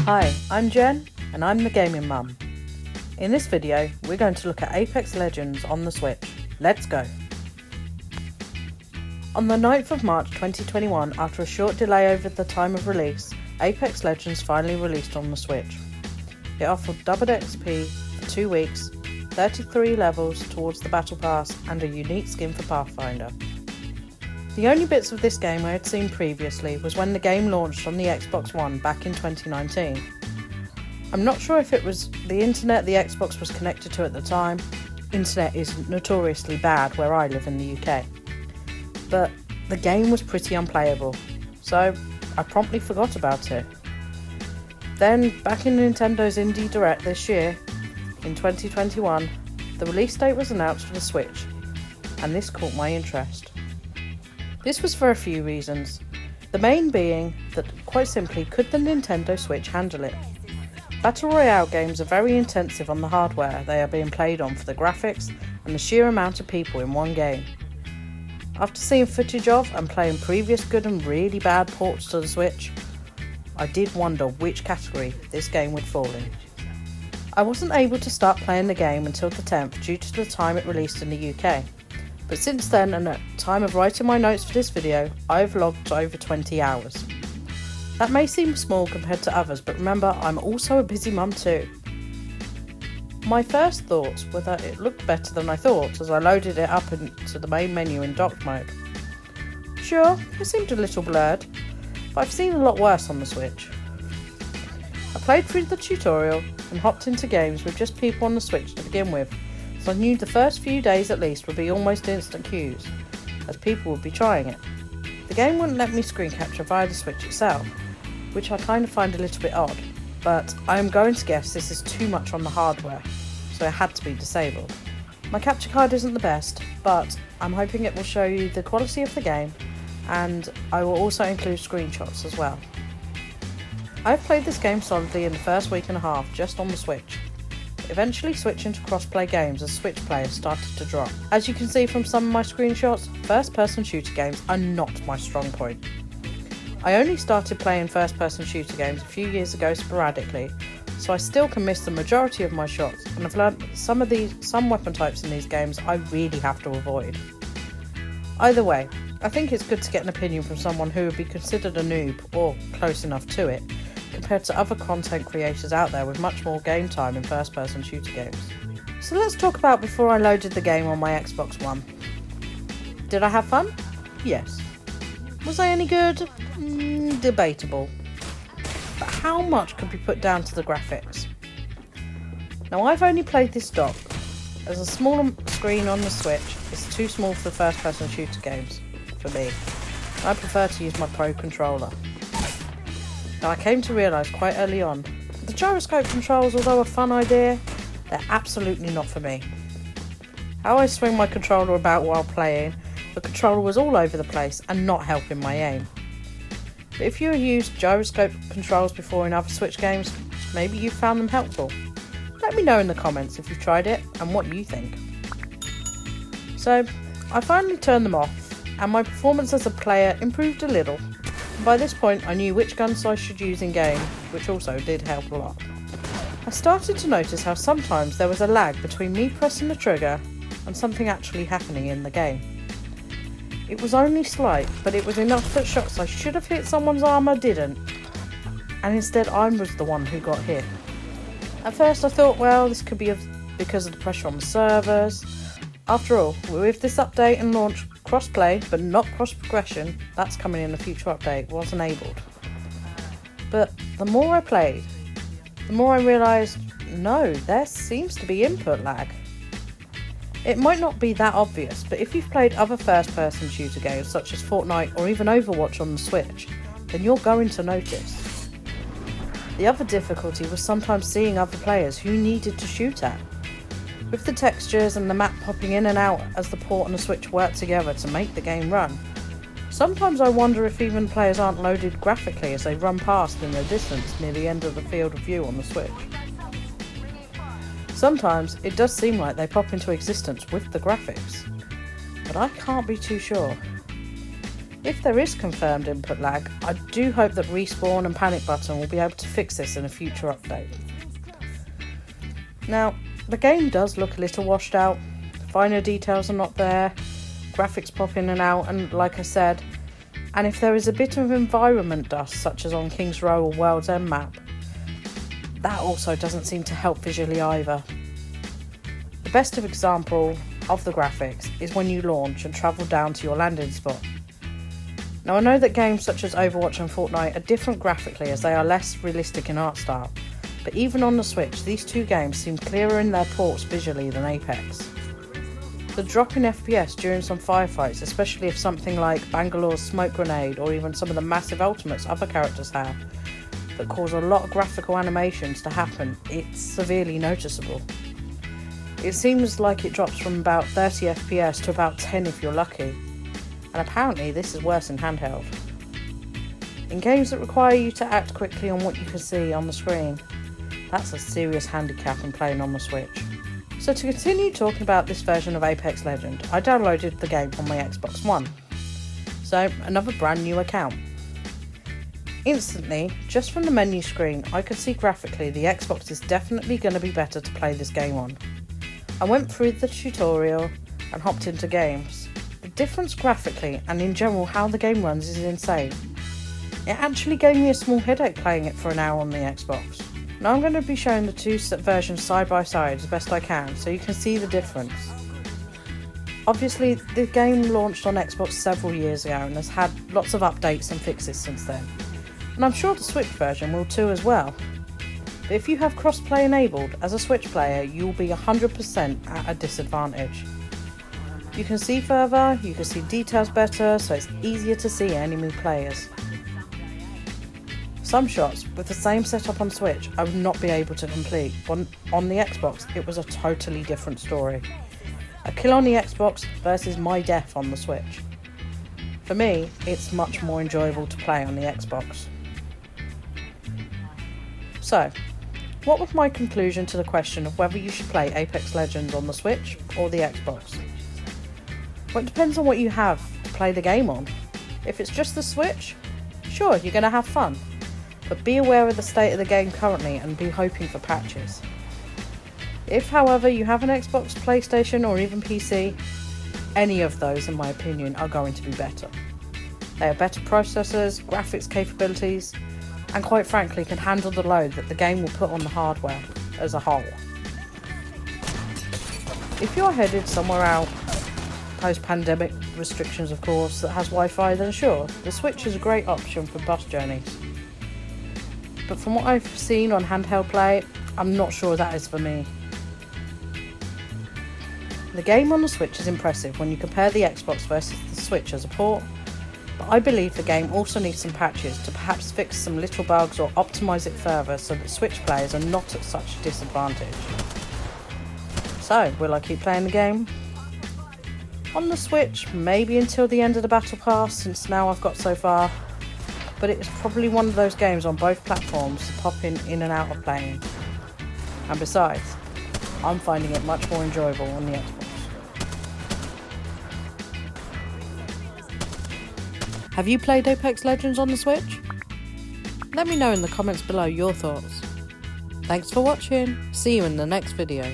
Hi, I'm Jen and I'm the Gaming Mum. In this video, we're going to look at Apex Legends on the Switch. Let's go! On the 9th of March 2021, after a short delay over the time of release, Apex Legends finally released on the Switch. It offered double XP for 2 weeks, 33 levels towards the Battle Pass and a unique skin for Pathfinder. The only bits of this game I had seen previously was when the game launched on the Xbox One back in 2019. I'm not sure if it was the internet the Xbox was connected to at the time. Internet is notoriously bad where I live in the UK. But the game was pretty unplayable, so I promptly forgot about it. Then, back in Nintendo's Indie Direct this year, in 2021, the release date was announced for the Switch, and this caught my interest. This was for a few reasons, the main being that, quite simply, could the Nintendo Switch handle it? Battle Royale games are very intensive on the hardware they are being played on for the graphics and the sheer amount of people in one game. After seeing footage of and playing previous good and really bad ports to the Switch, I did wonder which category this game would fall in. I wasn't able to start playing the game until the 10th due to the time it released in the UK. But since then, and at the time of writing my notes for this video, I've logged over 20 hours. That may seem small compared to others, but remember, I'm also a busy mum too. My first thoughts were that it looked better than I thought as I loaded it up into the main menu in docked mode. Sure, it seemed a little blurred, but I've seen a lot worse on the Switch. I played through the tutorial and hopped into games with just people on the Switch to begin with, so I knew the first few days at least would be almost instant queues, as people would be trying it. The game wouldn't let me screen capture via the Switch itself, which I kind of find a little bit odd, but I am going to guess this is too much on the hardware, so it had to be disabled. My capture card isn't the best, but I'm hoping it will show you the quality of the game, and I will also include screenshots as well. I've played this game solidly in the first week and a half just on the Switch, eventually switching to cross-play games as Switch players started to drop. As you can see from some of my screenshots, first-person shooter games are not my strong point. I only started playing first-person shooter games a few years ago sporadically, so I still can miss the majority of my shots, and I've learned some weapon types in these games I really have to avoid. Either way, I think it's good to get an opinion from someone who would be considered a noob, or close enough to it, compared to other content creators out there with much more game time in first-person shooter games. So let's talk about before I loaded the game on my Xbox One. Did I have fun? Yes. Was I any good? Debatable. But how much could be put down to the graphics? Now, I've only played this dock, as a smaller screen on the Switch is too small for first-person shooter games, for me. I prefer to use my Pro controller. Now, I came to realise quite early on, the gyroscope controls, although a fun idea, they're absolutely not for me. How I swing my controller about while playing, the controller was all over the place and not helping my aim. But if you used gyroscope controls before in other Switch games, maybe you found them helpful. Let me know in the comments if you've tried it and what you think. So, I finally turned them off, and my performance as a player improved a little. By this point, I knew which guns I should use in game, which also did help a lot. I started to notice how sometimes there was a lag between me pressing the trigger and something actually happening in the game. It was only slight, but it was enough that shots I should have hit someone's armour didn't, and instead I was the one who got hit. At first I thought, well, this could be because of the pressure on the servers. After all, with this update and launch, cross-play, but not cross-progression, that's coming in a future update, was enabled. But the more I played, the more I realised, no, there seems to be input lag. It might not be that obvious, but if you've played other first-person shooter games such as Fortnite or even Overwatch on the Switch, then you're going to notice. The other difficulty was sometimes seeing other players who needed to shoot at. With the textures and the map popping in and out as the port and the Switch work together to make the game run, sometimes I wonder if even players aren't loaded graphically as they run past in the distance near the end of the field of view on the Switch. Sometimes it does seem like they pop into existence with the graphics, but I can't be too sure. If there is confirmed input lag, I do hope that Respawn and Panic Button will be able to fix this in a future update. Now, the game does look a little washed out, finer details are not there, graphics pop in and out, and like I said, and if there is a bit of environment dust such as on King's Row or World's End map, that also doesn't seem to help visually either. The best of example of the graphics is when you launch and travel down to your landing spot. Now, I know that games such as Overwatch and Fortnite are different graphically as they are less realistic in art style, but even on the Switch, these two games seem clearer in their ports visually than Apex. The drop in FPS during some firefights, especially if something like Bangalore's smoke grenade or even some of the massive ultimates other characters have, that cause a lot of graphical animations to happen, it's severely noticeable. It seems like it drops from about 30 FPS to about 10 if you're lucky, and apparently this is worse in handheld. In games that require you to act quickly on what you can see on the screen, that's a serious handicap in playing on the Switch. So to continue talking about this version of Apex Legends, I downloaded the game on my Xbox One. So, another brand new account. Instantly, just from the menu screen, I could see graphically the Xbox is definitely going to be better to play this game on. I went through the tutorial and hopped into games. The difference graphically and in general how the game runs is insane. It actually gave me a small headache playing it for an hour on the Xbox. Now I'm going to be showing the two versions side by side as best I can so you can see the difference. Obviously the game launched on Xbox several years ago and has had lots of updates and fixes since then. And I'm sure the Switch version will too as well. But if you have crossplay enabled, as a Switch player you will be 100% at a disadvantage. You can see further, you can see details better, so it's easier to see enemy players. Some shots with the same setup on Switch I would not be able to complete. On the Xbox it was a totally different story. A kill on the Xbox versus my death on the Switch. For me, it's much more enjoyable to play on the Xbox. So, what was my conclusion to the question of whether you should play Apex Legends on the Switch or the Xbox? Well, it depends on what you have to play the game on. If it's just the Switch, sure, you're going to have fun. But be aware of the state of the game currently and be hoping for patches. If, however, you have an Xbox, PlayStation or even PC, any of those, in my opinion, are going to be better. They have better processors, graphics capabilities, and quite frankly can handle the load that the game will put on the hardware as a whole. If you're headed somewhere out, post-pandemic restrictions of course, that has Wi-Fi, then sure, the Switch is a great option for bus journeys. But from what I've seen on handheld play, I'm not sure that is for me. The game on the Switch is impressive when you compare the Xbox versus the Switch as a port, but I believe the game also needs some patches to perhaps fix some little bugs or optimise it further so that Switch players are not at such a disadvantage. So, will I keep playing the game? On the Switch, maybe until the end of the Battle Pass, since now I've got so far, but it's probably one of those games on both platforms to pop in and out of playing. And besides, I'm finding it much more enjoyable on the Xbox. Have you played Apex Legends on the Switch? Let me know in the comments below your thoughts. Thanks for watching, see you in the next video.